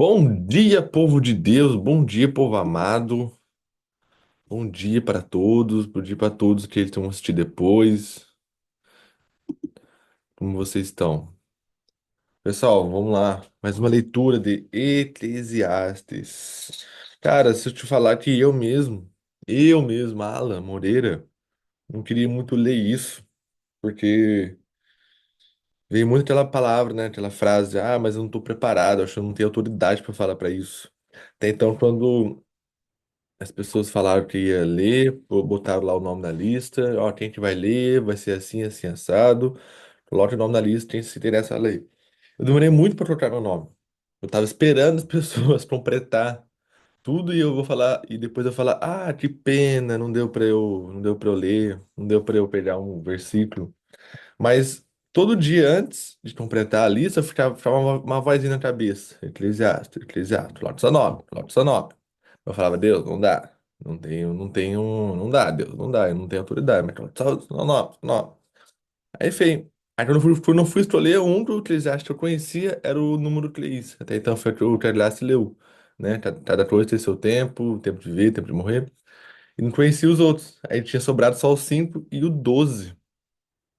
Bom dia, povo de Deus, bom dia, povo amado, bom dia para todos, bom dia para todos que estão assistir depois. Como vocês estão? Pessoal, vamos lá, mais uma leitura de Eclesiastes. Cara, se eu te falar que eu mesmo, Alan Moreira, não queria muito ler isso, porque veio muito aquela palavra, né, aquela frase, mas eu não estou preparado, acho que eu não tenho autoridade para falar para isso. Até então, quando as pessoas falaram que ia ler, botaram lá o nome na lista. Ó, quem que vai ler, vai ser assim, assim, assado. Coloque o nome na lista, quem se interessa a ler. Eu demorei muito para colocar meu nome. Eu tava esperando as pessoas completar tudo e eu vou falar, e depois eu falar, que pena, não deu para eu ler, não deu para eu pegar um versículo. Mas todo dia antes de completar a lista, ficava uma vozinha na cabeça. Eclesiastes, Eclesiastes, coloca seu nome. Eu falava, Deus, não dá. Não tenho, não dá, Deus, não dá, eu não tenho autoridade, mas coloca seu nome, seu nome. Aí, feio. Aí quando eu não fui escolher um do Eclesiastes que eu conhecia, era o número Cleis. Até então foi o que o Eclesiastes leu, né? Cada coisa tem seu tempo, tempo de ver, tempo de morrer. E não conhecia os outros. Aí tinha sobrado só o 5 e o 12.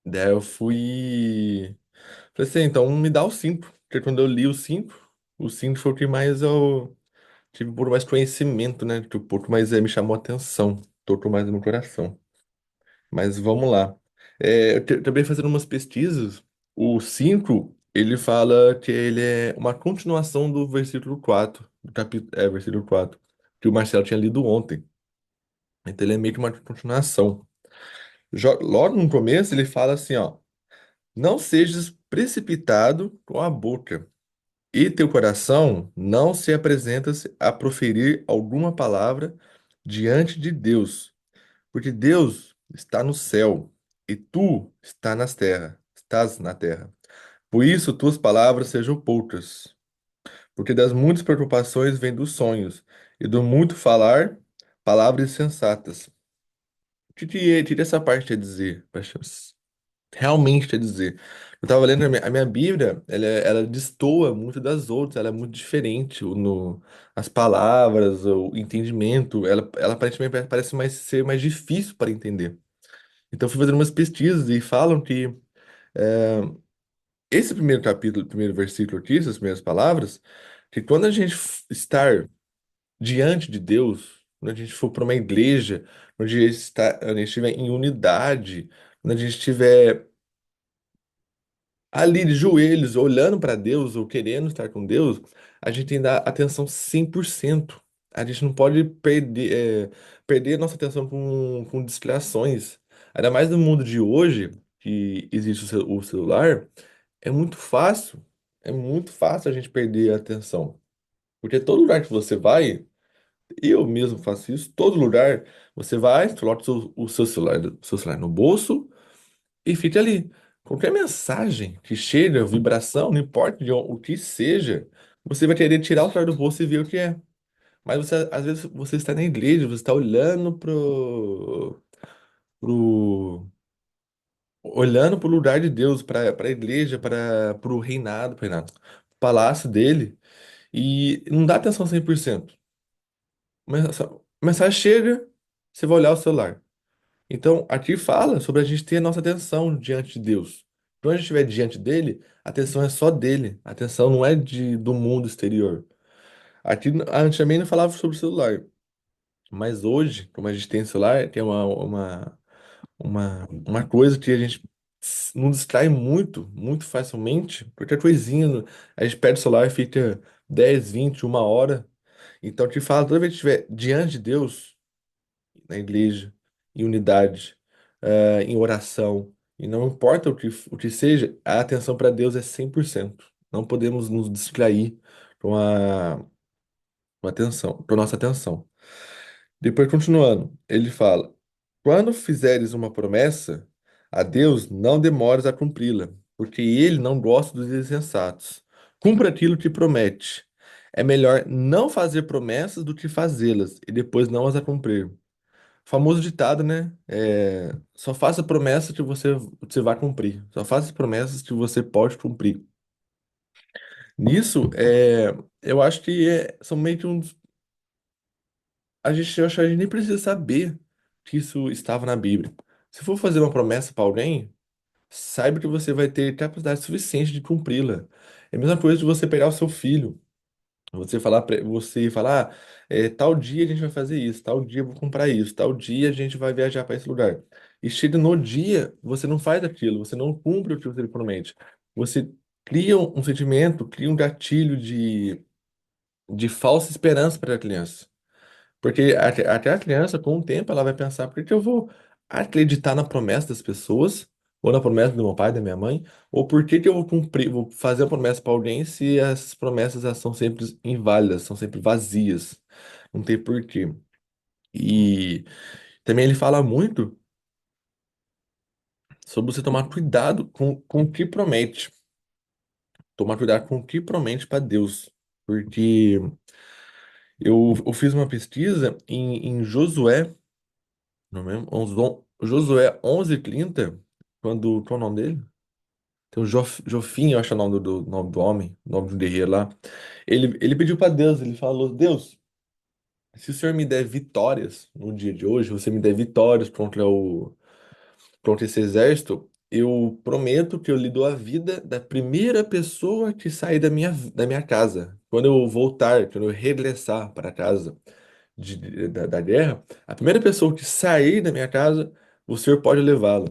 Daí eu fui. Falei assim, então me dá o 5. Porque quando eu li o 5 foi o que mais eu tive um pouco mais conhecimento, né? Que um pouco mais me chamou a atenção. Tocou mais no meu coração. Mas vamos lá. Também fazendo umas pesquisas, o 5 ele fala que ele é uma continuação do versículo 4 versículo 4 que o Marcelo tinha lido ontem. Então ele é meio que uma continuação. Logo no começo ele fala assim, ó. Não sejas precipitado com a boca, e teu coração não se apresenta a proferir alguma palavra diante de Deus, porque Deus está no céu e tu estás na terra. Por isso tuas palavras sejam poucas, porque das muitas preocupações vêm dos sonhos, e do muito falar, palavras sensatas. O que essa parte a dizer? Realmente quer dizer. Eu tava lendo a minha Bíblia, ela destoa muito das outras, ela é muito diferente as palavras, o entendimento, ela aparentemente parece ser mais difícil para entender. Então eu fui fazendo umas pesquisas e falam que esse primeiro capítulo, primeiro versículo aqui, essas primeiras palavras, que quando a gente estar diante de Deus, quando a gente for para uma igreja, quando a gente estiver em unidade, quando a gente estiver ali de joelhos, olhando para Deus ou querendo estar com Deus, a gente tem que dar atenção 100%. A gente não pode perder a nossa atenção com distrações. Ainda mais no mundo de hoje, que existe o celular, é muito fácil. É muito fácil a gente perder a atenção. Porque todo lugar que você vai, eu mesmo faço isso, todo lugar você vai, coloca o seu celular no bolso e fica ali. Qualquer mensagem que chega, vibração, não importa o que seja, você vai querer tirar o celular do bolso e ver o que é. Mas às vezes você está na igreja, você está olhando pro, olhando pro lugar de Deus, para a igreja, para o palácio dele, e não dá atenção 100%. Mas a mensagem chega, você vai olhar o celular. Então, aqui fala sobre a gente ter a nossa atenção diante de Deus. Quando a gente estiver diante dele, a atenção é só dele. A atenção não é do mundo exterior. Aqui, a gente também não falava sobre celular. Mas hoje, como a gente tem celular, tem uma coisa que a gente não distrai muito, muito facilmente. Qualquer coisinha, a gente perde o celular e fica 10, 20, uma hora. Então, te fala, toda vez que estiver diante de Deus, na igreja, em unidade, em oração. E não importa o que seja, a atenção para Deus é 100%. Não podemos nos distrair com a nossa atenção. Depois, continuando, ele fala: quando fizeres uma promessa a Deus, não demores a cumpri-la, porque ele não gosta dos insensatos. Cumpra aquilo que promete. É melhor não fazer promessas do que fazê-las e depois não as a cumprir. Famoso ditado, né? Só faça promessas que você vai cumprir. Só faça promessas que você pode cumprir. Nisso, eu acho que são meio que uns. A gente, eu acho que a gente nem precisa saber que isso estava na Bíblia. Se for fazer uma promessa para alguém, saiba que você vai ter capacidade suficiente de cumpri-la. É a mesma coisa de você pegar o seu filho. Você falar, tal dia a gente vai fazer isso, tal dia eu vou comprar isso, tal dia a gente vai viajar para esse lugar. E chega no dia, você não faz aquilo, você não cumpre o que você promete. Você cria um sentimento, cria um gatilho de falsa esperança para a criança. Porque até a criança, com o tempo, ela vai pensar, por que que eu vou acreditar na promessa das pessoas, ou na promessa do meu pai, da minha mãe, ou por que que eu vou cumprir, vou fazer a promessa para alguém se as promessas elas são sempre inválidas, são sempre vazias, não tem porquê. E também ele fala muito sobre você tomar cuidado com o que promete, tomar cuidado com o que promete para Deus, porque eu fiz uma pesquisa em Josué. Não mesmo? Josué 11:30, quando. Qual é o nome dele? Tem o Jofim, eu acho o nome nome do homem, o nome do guerreiro lá. Ele pediu para Deus, ele falou: Deus, se o Senhor me der vitórias no dia de hoje, você me der vitórias contra esse exército, eu prometo que eu lhe dou a vida da primeira pessoa que sair da minha casa. Quando eu voltar, quando eu regressar para casa da guerra, a primeira pessoa que sair da minha casa, o Senhor pode levá-la.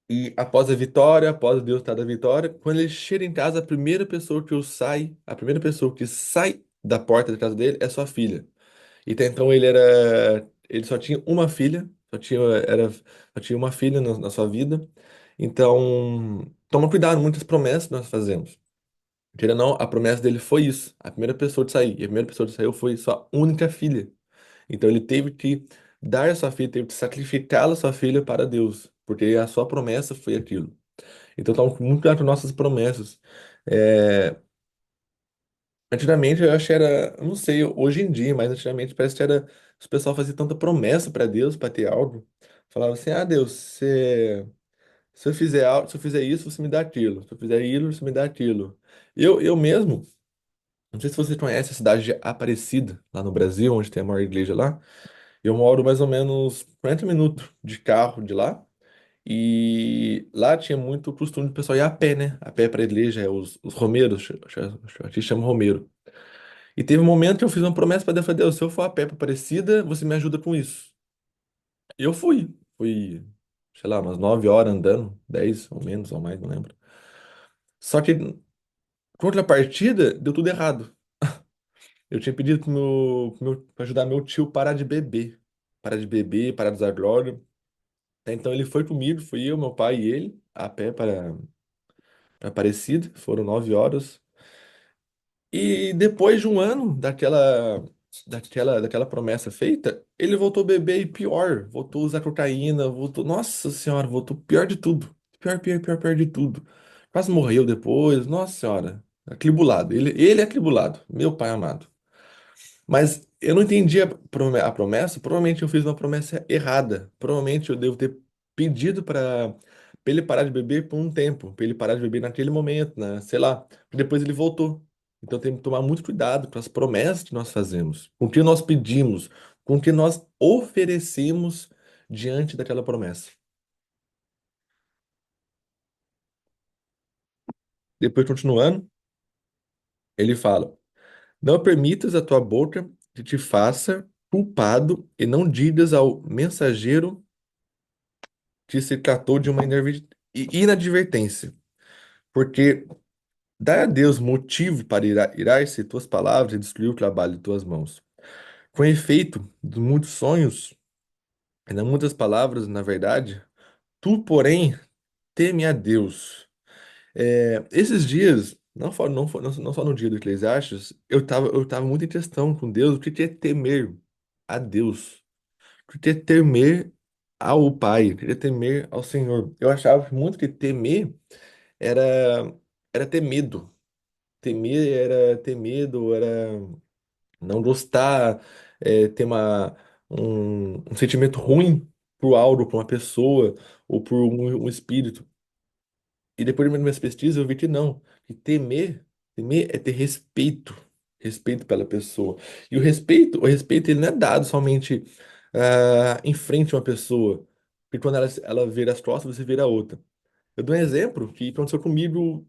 E após a vitória, após Deus estar da vitória, quando ele chega em casa, a primeira pessoa que sai da porta da casa dele é sua filha. E até então ele só tinha uma filha, só tinha uma filha na sua vida. Então, toma cuidado, muitas promessas nós fazemos. Queira ou não, a promessa dele foi isso, a primeira pessoa de sair. E a primeira pessoa que saiu foi sua única filha. Então ele teve que dar a sua filha, teve que sacrificar a sua filha para Deus, porque a sua promessa foi aquilo. Então toma muito cuidado com nossas promessas. É, antigamente eu acho que era, eu não sei, hoje em dia, mas antigamente parece que era, os pessoal fazia tanta promessa para Deus para ter algo. Falava assim: "Ah, Deus, se eu fizer algo, se eu fizer isso, você me dá aquilo. Se eu fizer aquilo, você me dá aquilo." Eu mesmo, não sei se você conhece a cidade de Aparecida, lá no Brasil, onde tem a maior igreja lá. Eu moro mais ou menos 40 minutos de carro de lá. E lá tinha muito costume do pessoal ir a pé, né? A pé para a igreja, os romeiros, aqui chama romeiro. E teve um momento que eu fiz uma promessa para Deus, falei: Deus, se eu for a pé para Aparecida, você me ajuda com isso. E eu fui, sei lá, umas 9 horas andando, 10 ou menos, ou mais, não lembro. Só que, contra a partida, deu tudo errado. Eu tinha pedido pra ajudar meu tio parar de beber, parar de usar droga. Então ele foi comigo, fui eu, meu pai e ele, a pé para Aparecida, foram 9 horas. E depois de um ano daquela promessa feita, ele voltou a beber e pior, voltou a usar cocaína, voltou, nossa senhora, voltou pior de tudo. Pior, pior, pior, pior de tudo. Quase morreu depois, nossa senhora. Atribulado, ele é atribulado, meu pai amado. Mas eu não entendi a promessa. Provavelmente eu fiz uma promessa errada. Provavelmente eu devo ter pedido para ele parar de beber por um tempo, para ele parar de beber naquele momento, né? Sei lá. Depois ele voltou. Então tem que tomar muito cuidado com as promessas que nós fazemos, com o que nós pedimos, com o que nós oferecemos diante daquela promessa. Depois, continuando, ele fala: Não permitas a tua boca que te faça culpado e não digas ao mensageiro que se tratou de uma inadvertência, porque dá a Deus motivo para irar-se tuas palavras e destruir o trabalho de tuas mãos. Com efeito, de muitos sonhos e de muitas palavras, na verdade, tu, porém, teme a Deus. Esses dias, não só no dia do Eclesiastes, eu tava muito em questão com Deus, o que é temer a Deus? O que é temer ao Pai? O que é temer ao Senhor? Eu achava muito que temer era era ter medo. Temer era ter medo, era não gostar, ter um sentimento ruim por algo, por uma pessoa ou por um espírito. E depois de minhas pesquisas eu vi que não, que temer. Temer é ter respeito, respeito pela pessoa. E o respeito ele não é dado somente em frente a uma pessoa, porque quando ela vira as costas, você vira a outra. Eu dou um exemplo que aconteceu comigo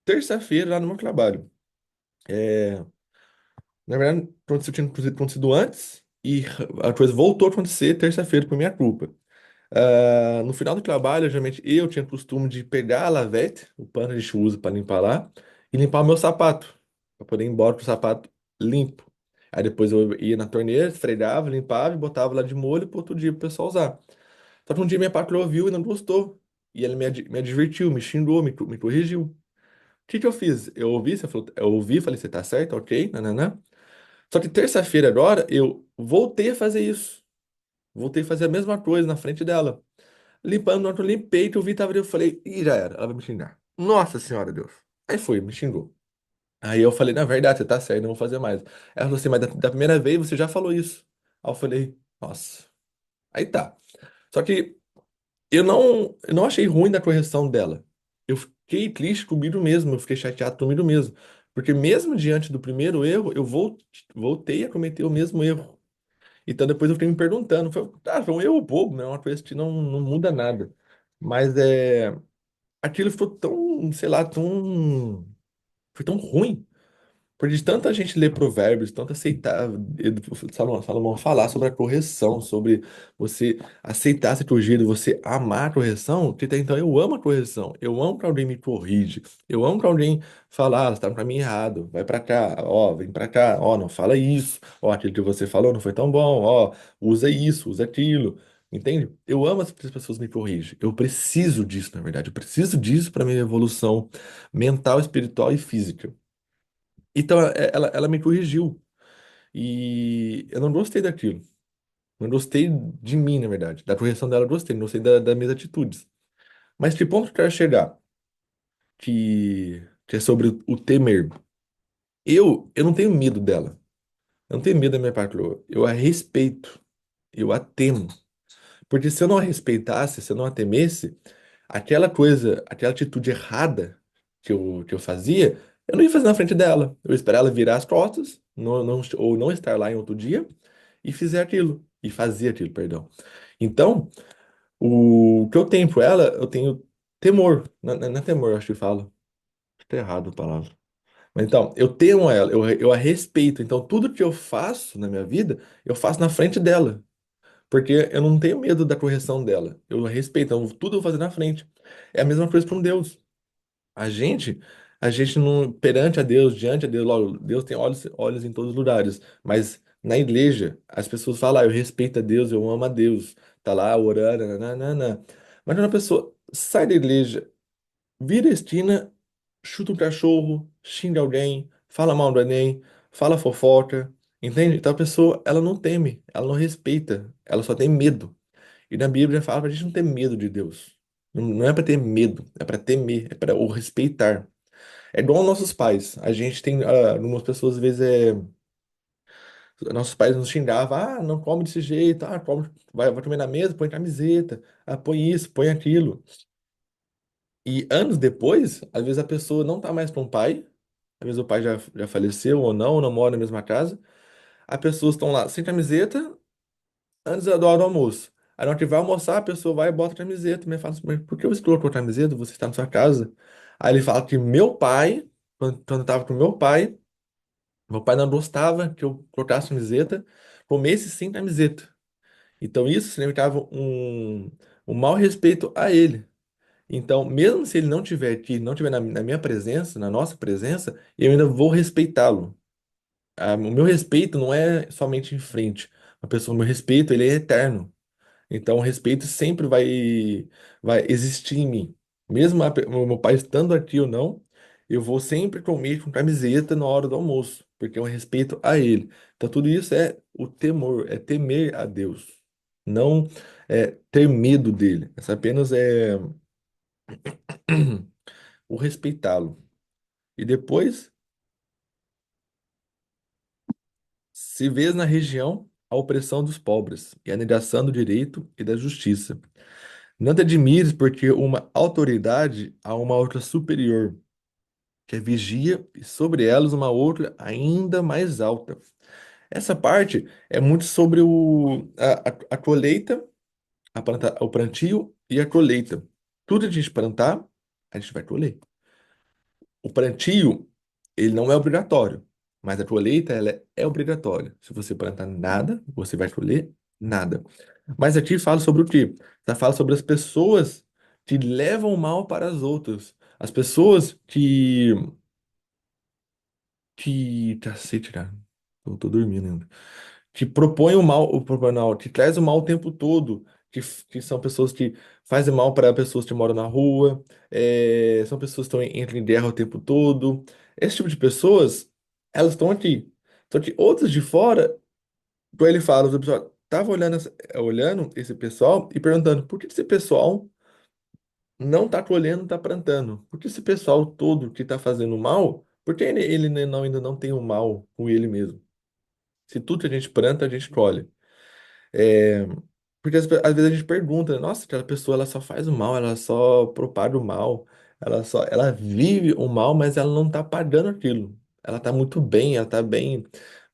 terça-feira lá no meu trabalho. É, na verdade, tinha acontecido antes e a coisa voltou a acontecer terça-feira por minha culpa. No final do trabalho, geralmente eu tinha costume de pegar a lavete, o pano que a gente usa para limpar lá, e limpar o meu sapato, para poder ir embora com o sapato limpo. Aí depois eu ia na torneira, esfregava, limpava e botava lá de molho para outro dia para o pessoal usar. Só que um dia minha patroa viu e não gostou. E ela me advertiu, me xingou, me corrigiu. O que que eu fiz? Eu ouvi, você falou, eu ouvi, falei, você tá certo, ok, nananã. Só que terça-feira agora eu voltei a fazer isso. Voltei a fazer a mesma coisa na frente dela. Limpando, na hora que eu limpei, que eu vi, tava ali, eu falei, ih, já era, ela vai me xingar. Nossa senhora, Deus. Aí foi, me xingou. Aí eu falei, na verdade, você tá certo, não vou fazer mais. Ela falou assim, mas da primeira vez você já falou isso. Aí eu falei, nossa. Aí tá. Só que eu não achei ruim da correção dela. Eu fiquei triste comigo mesmo, eu fiquei chateado comigo mesmo. Porque mesmo diante do primeiro erro, eu voltei a cometer o mesmo erro. Então depois eu fiquei me perguntando, foi um erro bobo, né? Uma coisa que não muda nada. Mas aquilo ficou tão, sei lá, foi tão ruim. Por de tanta gente ler provérbios, tanto aceitar, Salomão falar sobre a correção, sobre você aceitar ser corrigido, você amar a correção, que até então eu amo a correção, eu amo que alguém me corrige, eu amo que alguém fala, você tá pra mim errado, vai pra cá, ó, vem pra cá, ó, não fala isso, ó, aquilo que você falou não foi tão bom, ó, usa isso, usa aquilo, entende? Eu amo as pessoas me corrigem, eu preciso disso, na verdade, eu preciso disso para minha evolução mental, espiritual e física. Então, ela me corrigiu. E eu não gostei daquilo. Não gostei de mim, na verdade. Da correção dela, eu gostei. Não gostei das minhas atitudes. Mas que ponto que eu quero chegar? Que é sobre o temer. Eu não tenho medo dela. Eu não tenho medo da minha patroa. Eu a respeito. Eu a temo. Porque se eu não a respeitasse, se eu não a temesse, aquela coisa, aquela atitude errada que eu fazia, eu não ia fazer na frente dela. Eu ia esperar ela virar as costas, ou não estar lá em outro dia, e fizer aquilo. E fazia aquilo, perdão. Então, o que eu tenho por ela, eu tenho temor. Não é temor, eu acho que falo. Tá errado a palavra. Mas então, eu temo ela, eu a respeito. Então, tudo que eu faço na minha vida, eu faço na frente dela. Porque eu não tenho medo da correção dela. Eu respeito, então tudo eu vou fazer na frente. É a mesma coisa com Deus. A gente, a gente não, perante a Deus, diante a Deus, logo, Deus tem olhos em todos os lugares. Mas na igreja, as pessoas falam, eu respeito a Deus, eu amo a Deus. Tá lá orando, nananana. Mas quando a pessoa sai da igreja, vira a esquina, chuta um cachorro, xinga alguém, fala mal de alguém, fala fofoca, entende? Então a pessoa, ela não teme, ela não respeita, ela só tem medo. E na Bíblia fala pra gente não ter medo de Deus. Não é pra ter medo, é pra temer, é pra o respeitar. É igual aos nossos pais. A gente tem, algumas pessoas às vezes nossos pais nos xingavam, não come desse jeito, come, vai comer na mesa, põe camiseta, põe isso, põe aquilo. E anos depois, às vezes a pessoa não tá mais com o pai, às vezes o pai já faleceu ou não mora na mesma casa. As pessoas estão lá sem camiseta, antes da hora do almoço. Aí na hora que vai almoçar, a pessoa vai e bota a camiseta. Me fala assim, mas por que você colocou a camiseta? Você está na sua casa. Aí ele fala que meu pai, quando eu tava com meu pai não gostava que eu colocasse camiseta, comesse sem camiseta. Então isso significava um mau respeito a ele. Então, mesmo se ele não tiver aqui, não tiver na minha presença, na nossa presença, eu ainda vou respeitá-lo. O meu respeito não é somente em frente. O meu respeito, ele é eterno. Então, o respeito sempre vai existir em mim. Mesmo o meu pai estando aqui ou não, eu vou sempre comer com camiseta na hora do almoço, porque é um respeito a ele. Então, tudo isso é o temor, é temer a Deus, não é ter medo dele. Essa apenas é o respeitá-lo. E depois, se vês na região a opressão dos pobres e a negação do direito e da justiça. Não te admires porque uma autoridade a uma outra superior. que é vigia, e sobre elas uma outra ainda mais alta. Essa parte é muito sobre a colheita, o plantio e a colheita. Tudo que a gente plantar, a gente vai colher. O plantio, ele não é obrigatório, mas a colheita, ela é obrigatória. Se você plantar nada, você vai colher nada. Mas aqui fala sobre o quê? Tá, fala sobre as pessoas que levam o mal para as outras. As pessoas cacete, cara. Eu tô dormindo ainda. Que propõem o mal, o proporcional, que traz o mal o tempo todo, que são pessoas que fazem mal para pessoas que moram na rua, são pessoas que entram em guerra o tempo todo. Esse tipo de pessoas, elas estão aqui. Só que outras de fora, quando ele fala, o pessoal tava olhando, olhando esse pessoal e perguntando por que esse pessoal não tá colhendo, tá plantando? Por que esse pessoal todo que tá fazendo mal, por que ele ainda não tem o mal com ele mesmo? Se tudo que a gente planta, a gente colhe. É, porque às vezes a gente pergunta, né, nossa, aquela pessoa ela só faz o mal, ela só propaga o mal, ela vive o mal, mas ela não tá pagando aquilo. Ela tá muito bem, ela tá bem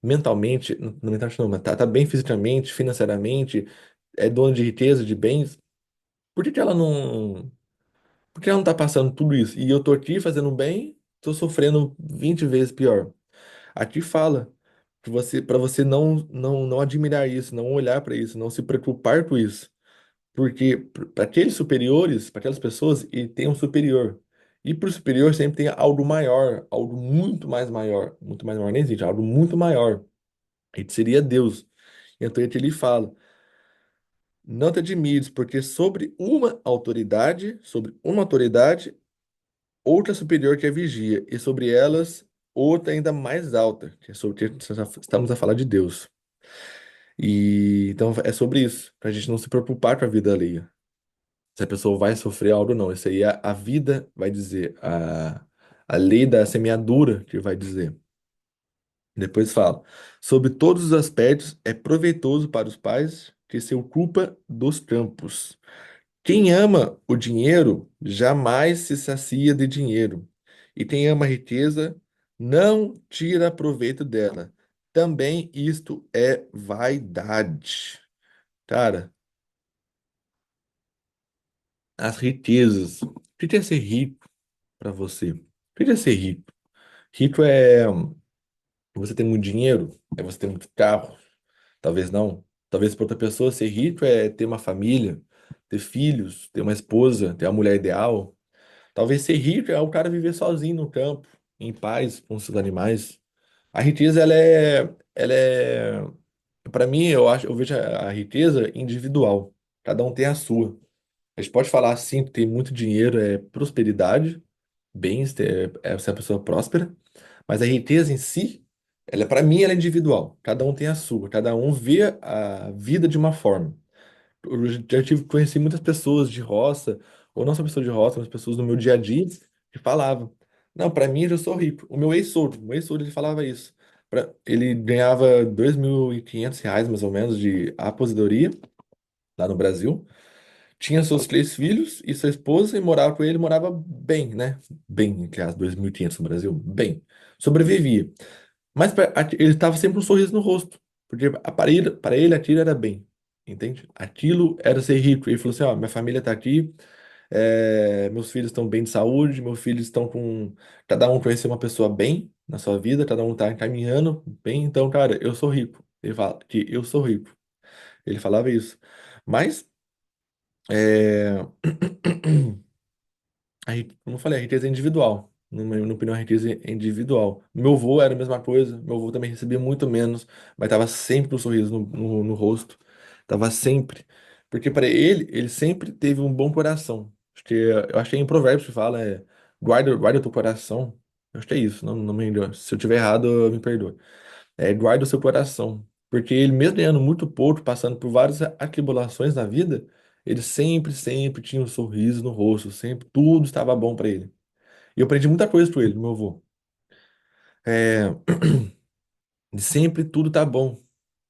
mentalmente, não mentalmente não, mas tá bem fisicamente, financeiramente, é dona de riqueza, de bens. Por que que ela não, por que ela não tá passando tudo isso? E eu tô aqui fazendo bem, tô sofrendo 20 vezes pior. Aqui fala que para você não admirar isso, não olhar para isso, não se preocupar com isso. Porque para aqueles superiores, para aquelas pessoas, ele tem um superior. E para o superior sempre tem algo maior, algo muito mais maior nem existe, algo muito maior. E seria Deus. Então ele fala: não te admires, porque sobre uma autoridade, outra superior que a vigia, e sobre elas outra ainda mais alta, que é sobre que estamos a falar de Deus. E então é sobre isso, para a gente não se preocupar com a vida alheia. Se a pessoa vai sofrer algo ou não. Isso aí a vida vai dizer, a lei da semeadura que vai dizer. Depois fala, sobre todos os aspectos é proveitoso para os pais que se ocupa dos campos. Quem ama o dinheiro jamais se sacia de dinheiro. E quem ama a riqueza não tira proveito dela. Também isto é vaidade. Cara, as riquezas. O que é ser rico para você? O que é ser rico? Rico é você ter muito dinheiro, é você ter muito carro. Talvez não. Talvez para outra pessoa ser rico é ter uma família, ter filhos, ter uma esposa, ter uma mulher ideal. Talvez ser rico é o cara viver sozinho no campo, em paz com seus animais. A riqueza, para mim, eu vejo a riqueza individual. Cada um tem a sua. A gente pode falar assim que ter muito dinheiro é prosperidade, bens, é ser a pessoa próspera, mas a riqueza em si, ela para mim ela é individual. Cada um tem a sua, cada um vê a vida de uma forma. Eu conheci muitas pessoas de roça, ou não só pessoas de roça, mas pessoas no meu dia a dia que falavam: "Não, para mim eu já sou rico". O meu ex-sogro, ele falava isso. Ele ganhava 2.500 reais mais ou menos de aposentadoria lá no Brasil. Tinha seus 3 filhos e sua esposa e morava com ele, morava bem, né? Bem, entre as 2.500 no Brasil, bem. Sobrevivia. Mas ele estava sempre com um sorriso no rosto, porque para ele aquilo era bem, entende? Aquilo era ser rico. Ele falou assim: ó, minha família está aqui, meus filhos estão bem de saúde, meus filhos estão com. Cada um conheceu uma pessoa bem na sua vida, cada um está encaminhando bem, então, cara, eu sou rico. Ele fala que eu sou rico. Ele falava isso. Mas. É... Como eu falei, a riqueza é individual. Na minha opinião, a riqueza é individual. Meu avô era a mesma coisa. Meu avô também recebia muito menos, mas tava sempre com um sorriso no rosto. Tava sempre. Porque para ele sempre teve um bom coração. Acho que, eu acho que é em Provérbios que fala, guarda o teu coração. Eu acho que é isso, não me engano. Se eu tiver errado, me perdoa. Guarda o seu coração. Porque ele, mesmo ganhando muito pouco, passando por várias atribulações na vida, ele sempre tinha um sorriso no rosto, sempre tudo estava bom para ele. E eu aprendi muita coisa com ele, do meu avô. É, de sempre tudo tá bom,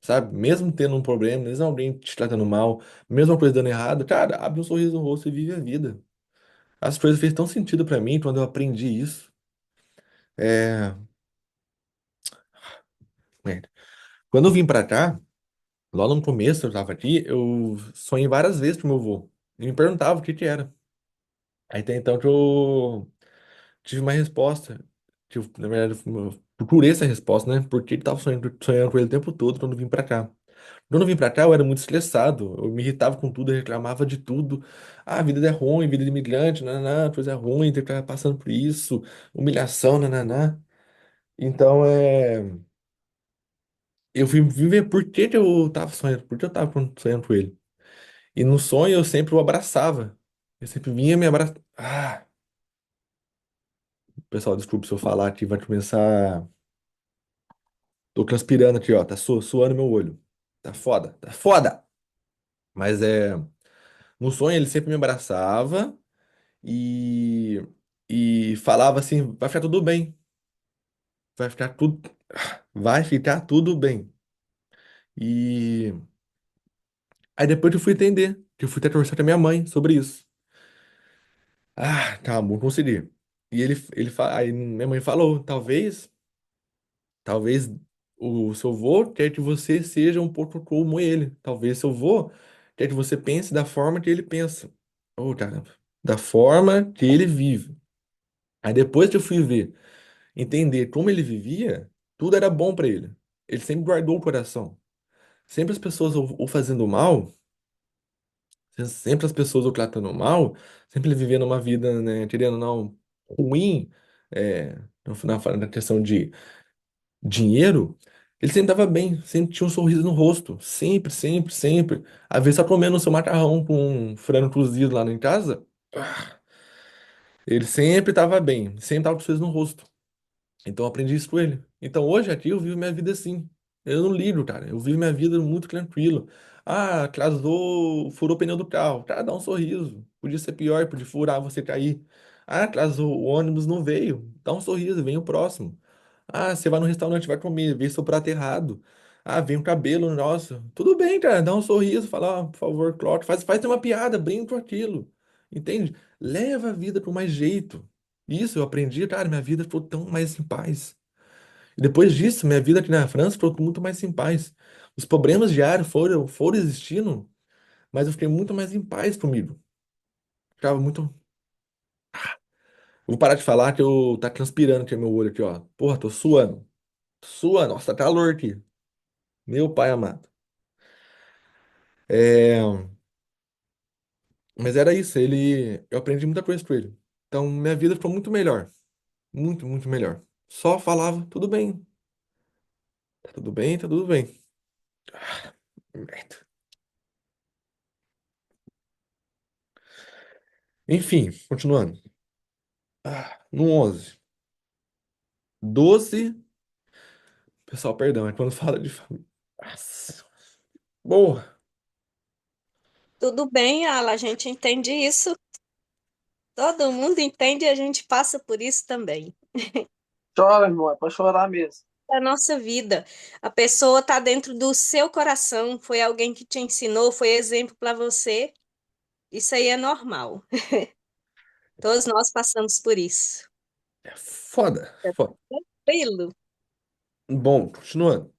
sabe? Mesmo tendo um problema, mesmo alguém te tratando mal, mesmo uma coisa dando errado, cara, abre um sorriso no rosto e vive a vida. As coisas fez tão sentido para mim quando eu aprendi isso. É, merda. Quando eu vim pra cá, lá no começo eu tava aqui, eu sonhei várias vezes pro meu avô. E me perguntava o que que era. Aí até então que eu tive uma resposta. Que eu, na verdade, eu procurei essa resposta, né? Porque ele tava sonhando com ele o tempo todo quando eu vim pra cá. Quando eu vim pra cá, eu era muito estressado. Eu me irritava com tudo, eu reclamava de tudo. Ah, a vida é ruim, vida de imigrante, nananá, coisa ruim, ter que estar passando por isso, humilhação, nananá. Então, eu vim ver por que que eu tava sonhando, por que eu tava sonhando com ele. E no sonho eu sempre o abraçava. Eu sempre vinha me abraçar. Ah, pessoal, desculpe se eu falar aqui, vai começar. Tô transpirando aqui, ó. Tá suando meu olho. Tá foda, tá foda. Mas no sonho ele sempre me abraçava e, e falava assim: vai ficar tudo bem. Vai ficar tudo. Vai ficar tudo bem. E aí depois que eu fui entender, que eu fui até conversar com a minha mãe sobre isso. Ah, tá bom, consegui. E aí minha mãe falou: talvez o seu vô quer que você seja um pouco como ele. Talvez seu vô quer que você pense da forma que ele pensa. Oh, caramba. Da forma que ele vive. Aí depois que eu fui ver, entender como ele vivia, tudo era bom pra ele. Ele sempre guardou o coração. Sempre as pessoas o fazendo mal, sempre as pessoas o tratando mal, sempre ele vivendo uma vida, né, querendo ou não, ruim, é, na questão de dinheiro, ele sempre tava bem, sempre tinha um sorriso no rosto. Sempre, sempre, sempre. Às vezes só comendo o seu macarrão com frango cozido lá em casa, ele sempre tava bem, sempre tava com um sorriso no rosto. Então eu aprendi isso com ele. Então hoje aqui eu vivo minha vida assim. Eu não ligo, cara. Eu vivo minha vida muito tranquilo. Ah, atrasou, furou o pneu do carro. Cara, dá um sorriso. Podia ser pior, podia furar, você cair. Ah, atrasou, o ônibus não veio. Dá um sorriso, vem o próximo. Ah, você vai no restaurante, vai comer, vê seu prato errado. Ah, vem um cabelo, nossa. Tudo bem, cara, dá um sorriso, fala, por favor, Cloque, faz uma piada, brinca com aquilo. Entende? Leva a vida com mais jeito. Isso eu aprendi, cara, minha vida ficou tão mais em paz. E depois disso, minha vida aqui na França ficou muito mais em paz. Os problemas diários foram existindo, mas eu fiquei muito mais em paz comigo. Ficava muito. Vou parar de falar que eu tá transpirando aqui no meu olho aqui, ó. Porra, tô suando. Suando, nossa, tá calor aqui. Meu pai amado. É, mas era isso, eu aprendi muita coisa com ele. Então minha vida ficou muito melhor, muito, muito melhor. Só falava, tudo bem, tá tudo bem, tá tudo bem. Merda. Enfim, continuando. No 11. 12, pessoal, perdão, é quando fala de família. Nossa, boa. Tudo bem, Ala, a gente entende isso. Todo mundo entende e a gente passa por isso também. Chora, irmão, é pra chorar mesmo. É a nossa vida. A pessoa está dentro do seu coração, foi alguém que te ensinou, foi exemplo para você. Isso aí é normal. Todos nós passamos por isso. É foda, É foda. tranquilo. Bom, continuando.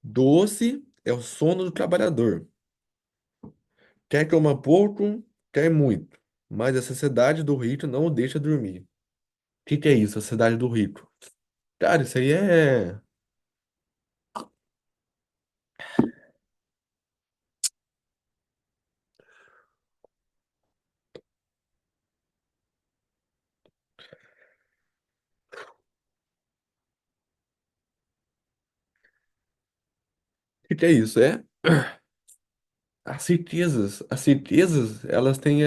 12 é o sono do trabalhador. Quer coma pouco, quer muito. Mas a sociedade do rico não o deixa dormir. O que é isso, a sociedade do rico? Cara, isso aí é. O que é isso? As riquezas, elas têm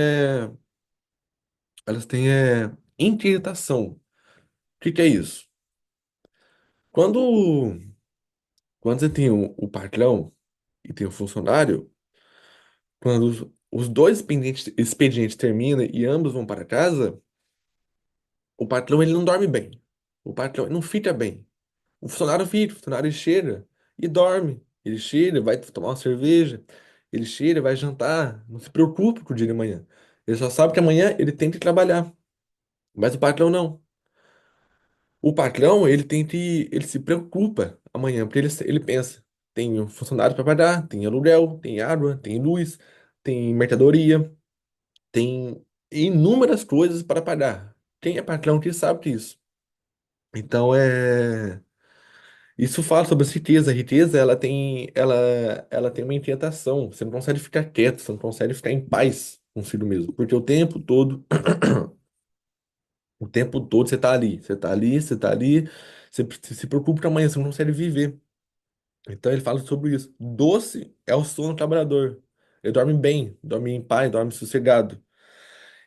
inquietação. O que é isso? Quando, quando você tem o patrão e tem o funcionário, quando os dois expedientes terminam e ambos vão para casa, o patrão ele não dorme bem. O patrão não fica bem. O funcionário fica, o funcionário chega e dorme. Ele chega, vai tomar uma cerveja, ele chega, vai jantar, não se preocupa com o dia de amanhã. Ele só sabe que amanhã ele tem que trabalhar. Mas o patrão não. O patrão, ele se preocupa amanhã, porque ele pensa, tem um funcionário para pagar, tem aluguel, tem água, tem luz, tem mercadoria, tem inúmeras coisas para pagar. Quem é patrão que sabe disso. Então isso fala sobre a riqueza. A riqueza, ela tem uma inquietação. Você não consegue ficar quieto, você não consegue ficar em paz consigo mesmo, porque o tempo todo você tá ali, você tá ali, você tá ali, você se preocupa com amanhã, você não consegue viver. Então ele fala sobre isso. Doce é o sono do trabalhador. Ele dorme bem, dorme em paz, dorme sossegado.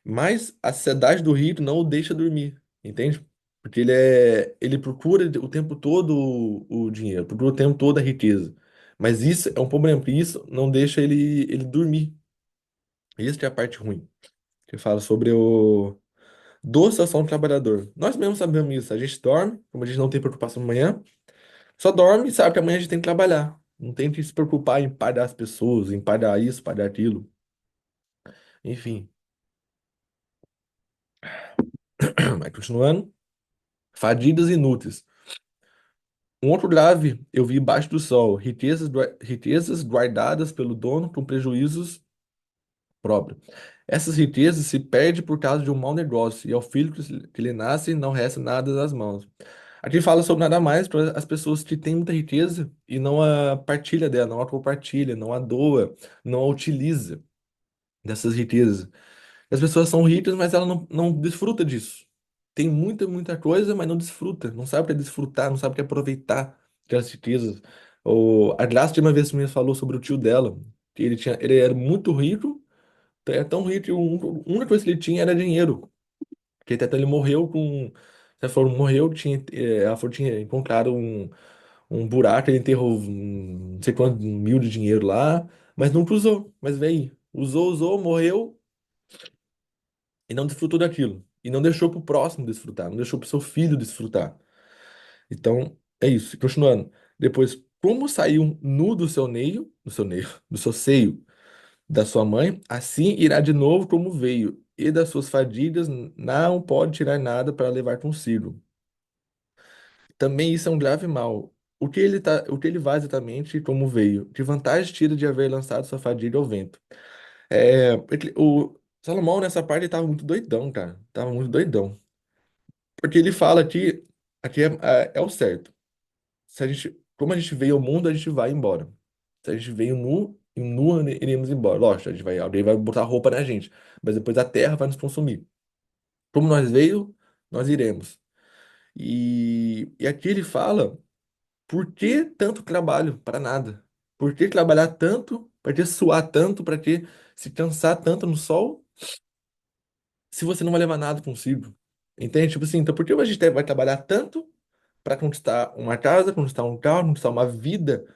Mas a sociedade do rico não o deixa dormir, entende? Porque ele procura o tempo todo o dinheiro, procura o tempo todo a riqueza. Mas isso é um problema, porque isso não deixa ele dormir. Isso que é a parte ruim. Que fala sobre o doce é o sono do trabalhador. Nós mesmos sabemos isso. A gente dorme, como a gente não tem preocupação amanhã, só dorme e sabe que amanhã a gente tem que trabalhar. Não tem que se preocupar em pagar as pessoas, em pagar isso, pagar aquilo. Enfim, mas continuando. Fadigas inúteis. Um outro grave eu vi embaixo do sol. Riquezas guardadas pelo dono com prejuízos próprios. Essas riquezas se perdem por causa de um mau negócio, e ao filho que lhe nasce não resta nada das mãos. Aqui fala sobre nada mais para as pessoas que têm muita riqueza e não a partilha dela, não a compartilha, não a doa, não a utiliza dessas riquezas. As pessoas são ricas, mas ela não desfruta disso. Tem muita coisa, mas não desfruta. Não sabe o que é desfrutar, não sabe o que é aproveitar aquelas riquezas. A Graça de uma vez me falou sobre o tio dela, que ele era muito rico, era tão rico que a única coisa que ele tinha era dinheiro. Porque até ele morreu com. Ela falou, morreu, ela falou, tinha encontrado um buraco, ele enterrou não sei quanto mil de dinheiro lá, mas nunca usou. Mas veio, usou, morreu e não desfrutou daquilo. E não deixou pro próximo desfrutar, não deixou pro seu filho desfrutar. Então, é isso. Continuando. Depois, como saiu nu do seu seio, da sua mãe, assim irá de novo como veio, e das suas fadigas não pode tirar nada para levar consigo. Também isso é um grave mal. O que ele vai exatamente como veio? Que vantagem tira de haver lançado sua fadiga ao vento? O Salomão, nessa parte, estava muito doidão, cara. Tava muito doidão. Porque ele fala que aqui é o certo. Se a gente, como a gente veio ao mundo, a gente vai embora. Se a gente veio nu, em nu iremos embora. Lógico, alguém vai botar roupa na gente, mas depois a terra vai nos consumir. Como nós veio, nós iremos. E aqui ele fala, por que tanto trabalho para nada? Por que trabalhar tanto? Para que suar tanto? Para que se cansar tanto no sol? Se você não vai levar nada consigo. Entende? Tipo assim, então por que a gente vai trabalhar tanto para conquistar uma casa, conquistar um carro, conquistar uma vida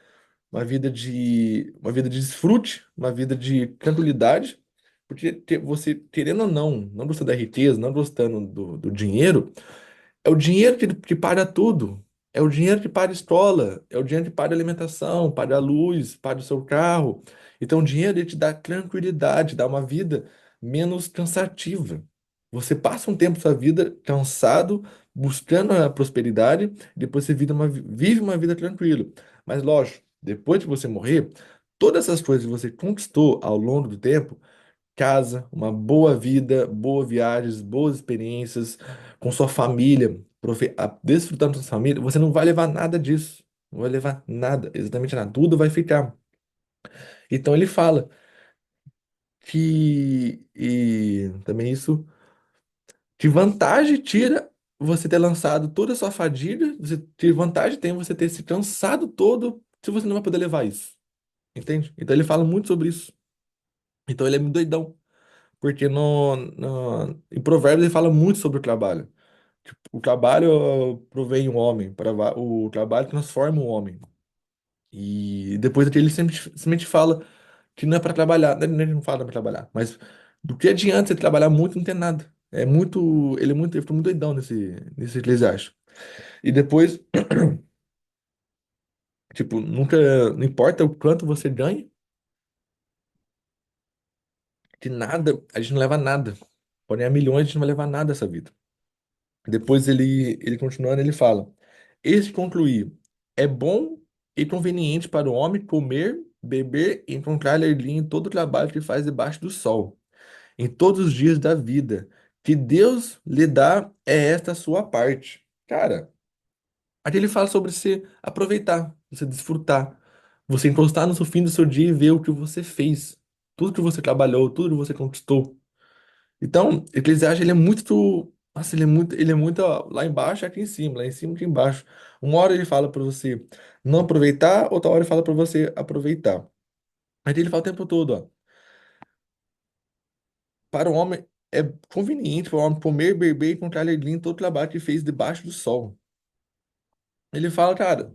de desfrute, uma vida de tranquilidade? Porque você, querendo ou não gostando da riqueza, não gostando do dinheiro, é o dinheiro que paga tudo. É o dinheiro que paga a escola, é o dinheiro que paga a alimentação, paga a luz, paga o seu carro. Então, o dinheiro ele te dá tranquilidade, dá uma vida menos cansativa. Você passa um tempo da sua vida cansado, buscando a prosperidade, depois você vive uma vida tranquila. Mas, lógico, depois de você morrer, todas essas coisas que você conquistou ao longo do tempo, casa, uma boa vida, boas viagens, boas experiências com sua família, desfrutando da sua família, você não vai levar nada disso. Não vai levar nada, exatamente nada. Tudo vai ficar. Então ele fala e também isso, que vantagem tira você ter lançado toda a sua fadiga, que vantagem tem você ter se cansado todo se você não vai poder levar isso. Entende? Então ele fala muito sobre isso. Então ele é muito doidão. Porque em Provérbios ele fala muito sobre o trabalho. Tipo, o trabalho provém um homem, o trabalho transforma um homem. E depois aqui ele simplesmente fala que não é para trabalhar, ele não fala para trabalhar, mas do que adianta você trabalhar muito, não tem nada. Ele fica muito doidão nesse Eclesiastes. E depois, tipo, não importa o quanto você ganha, de nada, a gente não leva nada. Pode ganhar milhões, a gente não vai levar nada essa vida. Depois ele continuando, ele fala: Este concluir, é bom e conveniente para o homem comer, beber e encontrar alegria em todo o trabalho que faz debaixo do sol, em todos os dias da vida, que Deus lhe dá é esta a sua parte. Cara, aqui ele fala sobre você aproveitar, você desfrutar, você encostar no fim do seu dia e ver o que você fez, tudo que você trabalhou, tudo que você conquistou. Então, Eclesiastes, ele é muito. Nossa, ele é muito ó, lá embaixo, aqui em cima, lá em cima, aqui embaixo. Uma hora ele fala para você não aproveitar, outra hora ele fala para você aproveitar. Aí ele fala o tempo todo, ó. Para o homem é conveniente para o homem comer, beber e encontrar alegria em todo o trabalho que fez debaixo do sol. Ele fala, cara,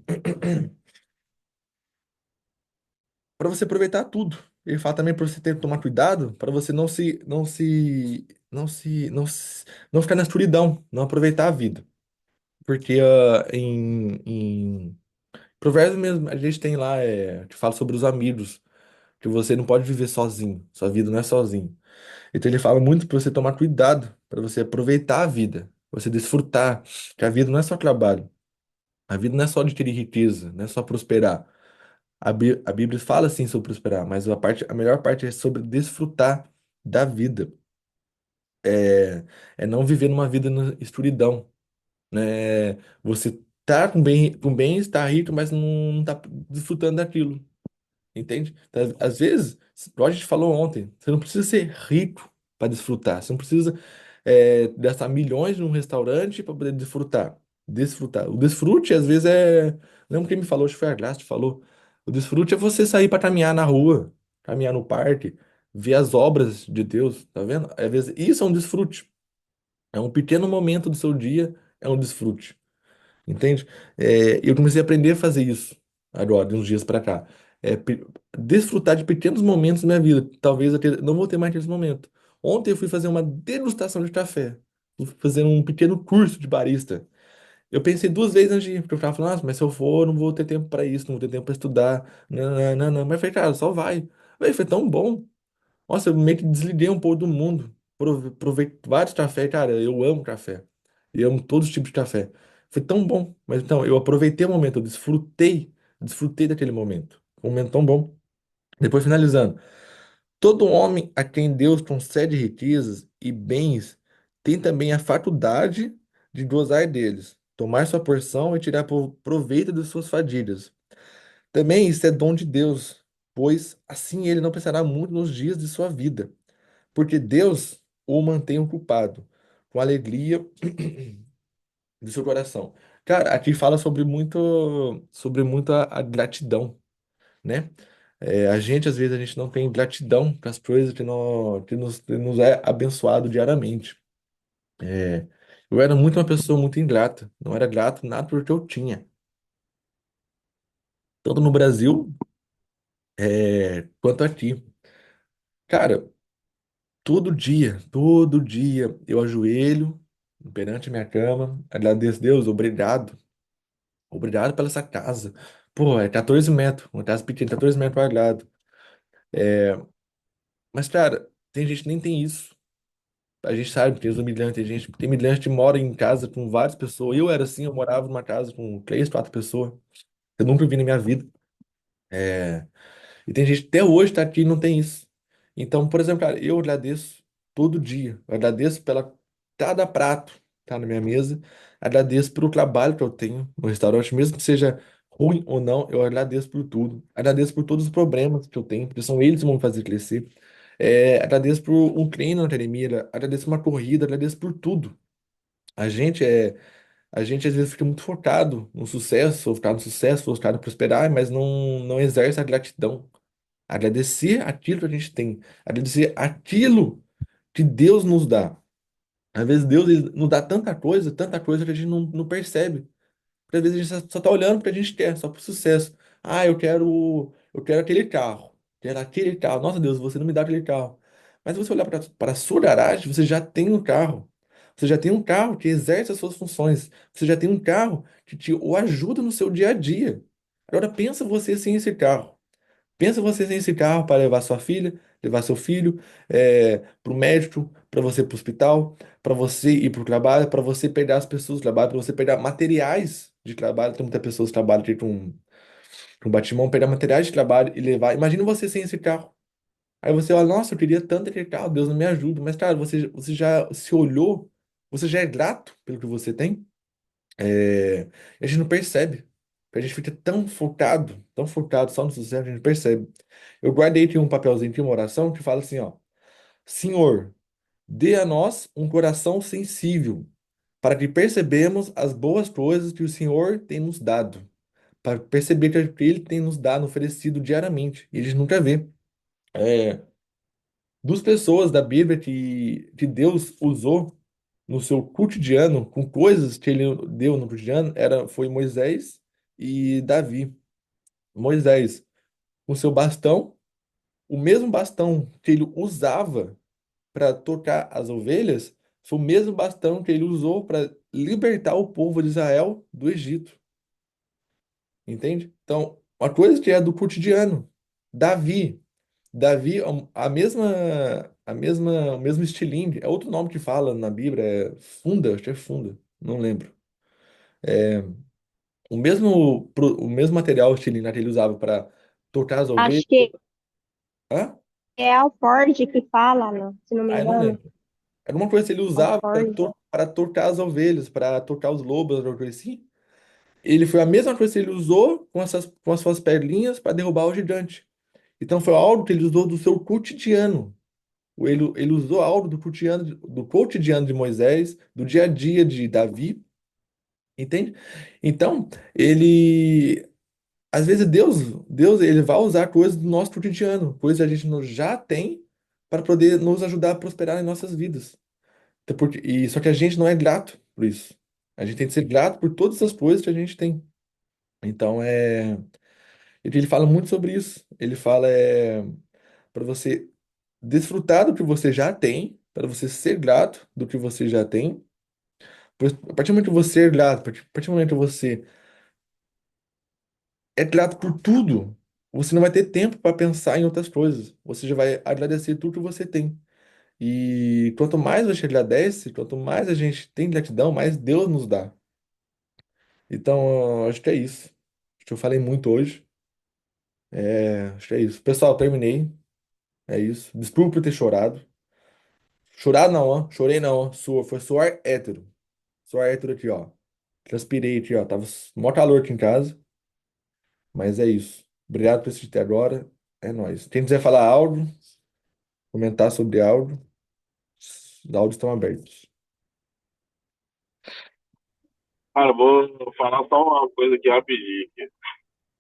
para você aproveitar tudo. Ele fala também para você ter que tomar cuidado, para você não ficar na escuridão, não aproveitar a vida. Porque em Provérbios mesmo, a gente tem lá, que fala sobre os amigos, que você não pode viver sozinho, sua vida não é sozinho. Então ele fala muito para você tomar cuidado, para você aproveitar a vida, você desfrutar, que a vida não é só trabalho, a vida não é só adquirir riqueza, não é só prosperar. A Bíblia fala sim sobre prosperar, mas a melhor parte é sobre desfrutar da vida, é, é não viver numa vida na escuridão, né? Você tá com bem, está rico, mas não tá desfrutando daquilo. Entende? Então, às vezes, igual a gente falou ontem, você não precisa ser rico para desfrutar. Você não precisa gastar milhões num restaurante para poder desfrutar. Desfrutar. O desfrute, às vezes, é. Lembra quem me falou? Acho que foi a Graça que falou. O desfrute é você sair para caminhar na rua, caminhar no parque, ver as obras de Deus, tá vendo? Às vezes, isso é um desfrute. É um pequeno momento do seu dia, é um desfrute. Entende? Eu comecei a aprender a fazer isso agora, de uns dias pra cá. Desfrutar de pequenos momentos na minha vida. Talvez não vou ter mais aqueles momentos. Ontem eu fui fazer uma degustação de café. Fui fazer um pequeno curso de barista. Eu pensei duas vezes antes de ir, porque eu ficava falando, nossa, mas se eu for, não vou ter tempo pra isso, não vou ter tempo pra estudar. Não, não, não, não. Mas eu falei, cara, só vai. Véi, foi tão bom. Nossa, eu meio que desliguei um pouco do mundo. Provei vários cafés, cara. Eu amo café. E amo todos os tipos de café. Foi tão bom. Mas então, eu aproveitei o momento, eu desfrutei daquele momento. Um momento tão bom. Depois, finalizando. Todo homem a quem Deus concede riquezas e bens tem também a faculdade de gozar deles, tomar sua porção e tirar proveito de suas fadigas. Também isso é dom de Deus, pois assim ele não pensará muito nos dias de sua vida porque Deus o mantém ocupado com a alegria do seu coração. Cara, aqui fala sobre muito a gratidão, né? Às vezes, a gente não tem gratidão com as coisas que nos é abençoado diariamente. É, eu era muito uma pessoa muito ingrata, não era grato nada porque eu tinha. Tanto no Brasil, quanto aqui. Cara, todo dia eu ajoelho perante minha cama, agradeço Deus, obrigado, obrigado pela essa casa. Pô, é 14 metros, uma casa pequena, 14 metros quadrados. Mas, cara, tem gente que nem tem isso. A gente sabe, tem os humilhantes, tem humilhante que mora em casa com várias pessoas. Eu era assim, eu morava numa casa com três, quatro pessoas. Eu nunca vi na minha vida. É, E tem gente que até hoje tá aqui e não tem isso. Então, por exemplo, cara, eu agradeço todo dia. Eu agradeço pela cada prato que tá na minha mesa. Agradeço pelo trabalho que eu tenho no restaurante, mesmo que seja ruim ou não, eu agradeço por tudo. Agradeço por todos os problemas que eu tenho, porque são eles que vão me fazer crescer. Agradeço por um treino na academia, agradeço uma corrida, agradeço por tudo. A gente é, a gente às vezes fica muito focado no sucesso, ou ficar no sucesso, ou ficar no prosperar, mas não exerce a gratidão. Agradecer aquilo que a gente tem. Agradecer aquilo que Deus nos dá. Às vezes Deus ele nos dá tanta coisa que a gente não percebe. Porque às vezes a gente só tá olhando porque a gente quer, só pro sucesso. Ah, eu quero aquele carro. Quero aquele carro. Nossa Deus, você não me dá aquele carro. Mas se você olhar para a sua garagem, você já tem um carro. Você já tem um carro que exerce as suas funções. Você já tem um carro que te o ajuda no seu dia a dia. Agora pensa você sem esse carro. Pensa você sem esse carro para levar sua filha, levar seu filho para o médico, para você ir para o hospital, para você ir para o trabalho, para você pegar as pessoas do trabalho, para você pegar materiais de trabalho. Tem muitas pessoas que trabalham aqui com batimão, pegar materiais de trabalho e levar. Imagina você sem esse carro. Aí você olha, nossa, eu queria tanto aquele carro, Deus não me ajuda. Mas, cara, você já se olhou, você já é grato pelo que você tem? E a gente não percebe. A gente fica tão focado só no sucesso, a gente percebe. Eu guardei aqui um papelzinho aqui, uma oração, que fala assim, ó. Senhor, dê a nós um coração sensível, para que percebamos as boas coisas que o Senhor tem nos dado. Para perceber que Ele tem nos dado, oferecido diariamente. E a gente nunca vê. É, Duas pessoas da Bíblia que Deus usou no seu cotidiano, com coisas que ele deu no cotidiano, foi Moisés e Davi. Moisés, com seu bastão, o mesmo bastão que ele usava para tocar as ovelhas, foi o mesmo bastão que ele usou para libertar o povo de Israel do Egito. Entende? Então, uma coisa que é do cotidiano. Davi. Davi, o mesmo estilingue, é outro nome que fala na Bíblia, é Funda, acho que é Funda, não lembro. O mesmo material estilingue que ele usava para tocar as ovelhas. Acho que Hã? é Alford que fala, né? Se não me Ah, eu não engano. lembro. Era uma coisa que ele usava Alford. para tocar as ovelhas, para tocar os lobos, alguma coisa assim. Ele foi a mesma coisa que ele usou com as suas perninhas para derrubar o gigante. Então foi algo que ele usou do seu cotidiano. Ele usou algo do cotidiano de Moisés, do dia a dia de Davi, entende? Então, às vezes Deus, ele vai usar coisas do nosso cotidiano, coisas que a gente já tem para poder nos ajudar a prosperar em nossas vidas. Só que a gente não é grato por isso. A gente tem que ser grato por todas as coisas que a gente tem. Então, ele fala muito sobre isso. Ele fala para você desfrutar do que você já tem, para você ser grato do que você já tem. A partir do momento que você é grato, a partir do momento que você é grato por tudo, você não vai ter tempo para pensar em outras coisas. Você já vai agradecer tudo que você tem. E quanto mais você agradece, quanto mais a gente tem gratidão, mais Deus nos dá. Então, eu acho que é isso. Acho que eu falei muito hoje. Acho que é isso. Pessoal, terminei. É isso. Desculpa por ter chorado. Chorar não, ó. Chorei não, ó. Foi suor hétero. Suor hétero aqui, ó. Transpirei aqui, ó. Tava mó calor aqui em casa. Mas é isso. Obrigado por assistir até agora. É nóis. Quem quiser falar algo, comentar sobre algo, os áudios estão abertos. Cara, vou falar só uma coisa aqui rapidinho.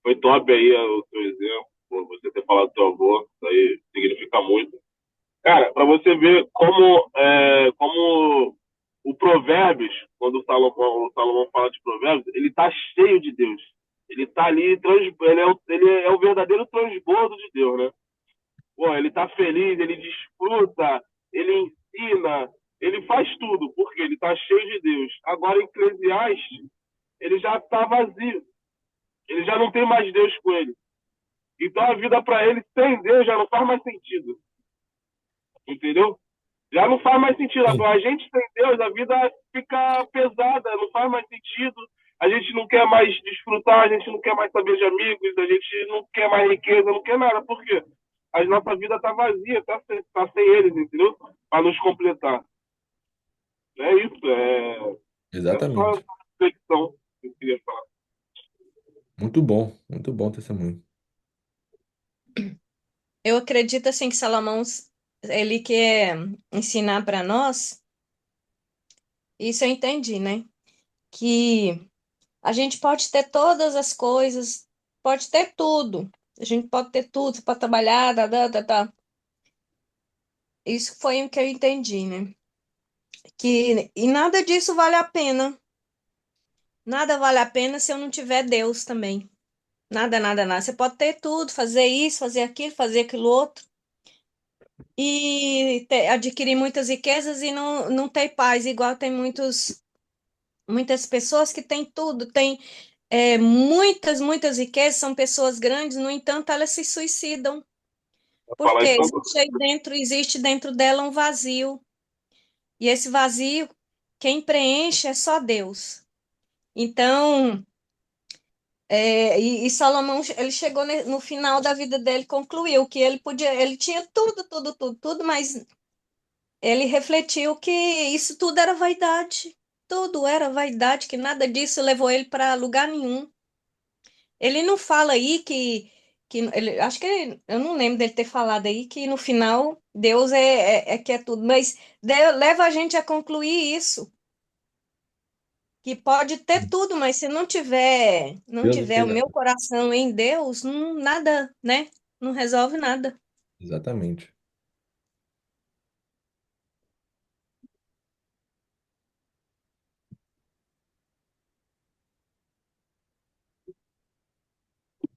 Foi top aí o seu exemplo, você ter falado do seu avô, isso aí significa muito. Cara, para você ver como o Provérbios, quando o Salomão fala de Provérbios, ele tá cheio de Deus. Ele tá ali, ele é o verdadeiro transbordo de Deus, né? Pô, ele tá feliz, ele desfruta, ele ensina, ele faz tudo, porque ele tá cheio de Deus. Agora, em Eclesiastes, ele já tá vazio. Ele já não tem mais Deus com ele. Então a vida para ele sem Deus já não faz mais sentido. Entendeu? Já não faz mais sentido. Sim, A gente sem Deus, a vida fica pesada, não faz mais sentido. A gente não quer mais desfrutar, a gente não quer mais saber de amigos, a gente não quer mais riqueza, não quer nada. Por quê? A nossa vida tá vazia, tá sem eles, entendeu? Para nos completar. É isso. É só exatamente. essa reflexão que eu queria falar. Muito bom testemunho. Eu acredito assim que Salomão ele quer ensinar para nós, isso eu entendi, né? Que a gente pode ter todas as coisas, pode ter tudo. A gente pode ter tudo para trabalhar, tá. Isso foi o que eu entendi, né? E nada disso vale a pena. Nada vale a pena se eu não tiver Deus também. Nada, nada, nada. Você pode ter tudo, fazer isso, fazer aquilo outro, e adquirir muitas riquezas e não ter paz, igual tem muitas pessoas que têm tudo, têm muitas riquezas, são pessoas grandes, no entanto, elas se suicidam, Falar Porque isso existe dentro dela um vazio. E esse vazio, quem preenche é só Deus. Então, e Salomão, ele chegou no final da vida dele, concluiu que ele podia, ele tinha tudo, mas ele refletiu que isso tudo era vaidade. Tudo era vaidade, que nada disso levou ele para lugar nenhum. Ele não fala aí que ele, acho que eu não lembro dele ter falado aí que no final Deus é que é tudo, mas Deus leva a gente a concluir isso, que pode ter tudo, mas se não Deus não tiver tem o meu nada. coração em Deus, nada, né? Não resolve nada. Exatamente.